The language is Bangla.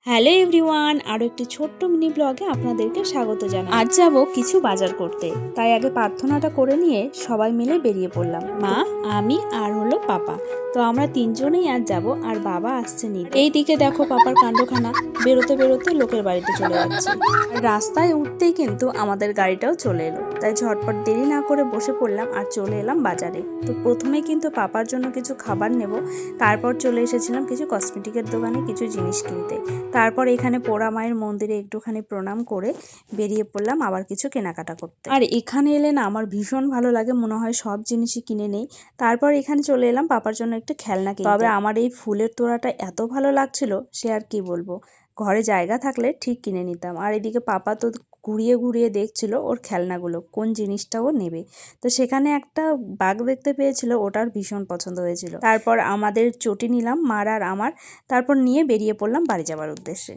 হ্যালো এভরিওয়ান, আরও একটি ছোট্ট মিনি ব্লগে আপনাদেরকে স্বাগত জানাই। আজ যাব কিছু বাজার করতে, তাই আগে প্রার্থনাটা করে নিয়ে সবাই মিলে বেরিয়ে পড়লাম। মা, আমি আর হলো পাপা। তো আমরা তিনজনেই আজ যাব, আর বাবা আসছে নিতে। এই দিকে দেখো পাপার কাণ্ডখানা, বেরোতে বেরোতে লোকের বাড়িতে চলে যাচ্ছে। আর রাস্তায় উঠতেই কিন্তু আমাদের গাড়িটাও চলে এলো, তাই ঝটপট দেরি না করে বসে পড়লাম আর চলে এলাম বাজারে। তো প্রথমে কিন্তু পাপার জন্য কিছু খাবার নেব, তারপর চলে এসেছিলাম কিছু কসমেটিকের দোকানে কিছু জিনিস কিনতে। তারপর এখানে পোড়া মায়ের মন্দিরে একটুখানি প্রণাম করে বেরিয়ে পড়লাম আবার কিছু কেনাকাটা করতে। আর এখানে এলে না আমার ভীষণ ভালো লাগে, মনে হয় সব জিনিসই কিনে নেই। তারপর এখানে চলে এলাম পাপার জন্য একটা খেলনা কিনতে। তবে আমার এই ফুলের তোড়াটা এত ভালো লাগছিল, সে আর কি বলবো। ঘরে জায়গা থাকলে ঠিক কিনে নিতাম। আর এদিকে পাপা তো ঘুরিয়ে ঘুরিয়ে দেখছিল ওর খেলনাগুলো, কোন জিনিসটা ও নেবে। তো সেখানে একটা বাঘ দেখতে পেয়েছিল, ওটার ভীষণ পছন্দ হয়েছিল। তারপর আমাদের চটি নিলাম মার আর আমার, তারপর নিয়ে বেরিয়ে পড়লাম বাড়ি যাওয়ার উদ্দেশ্যে।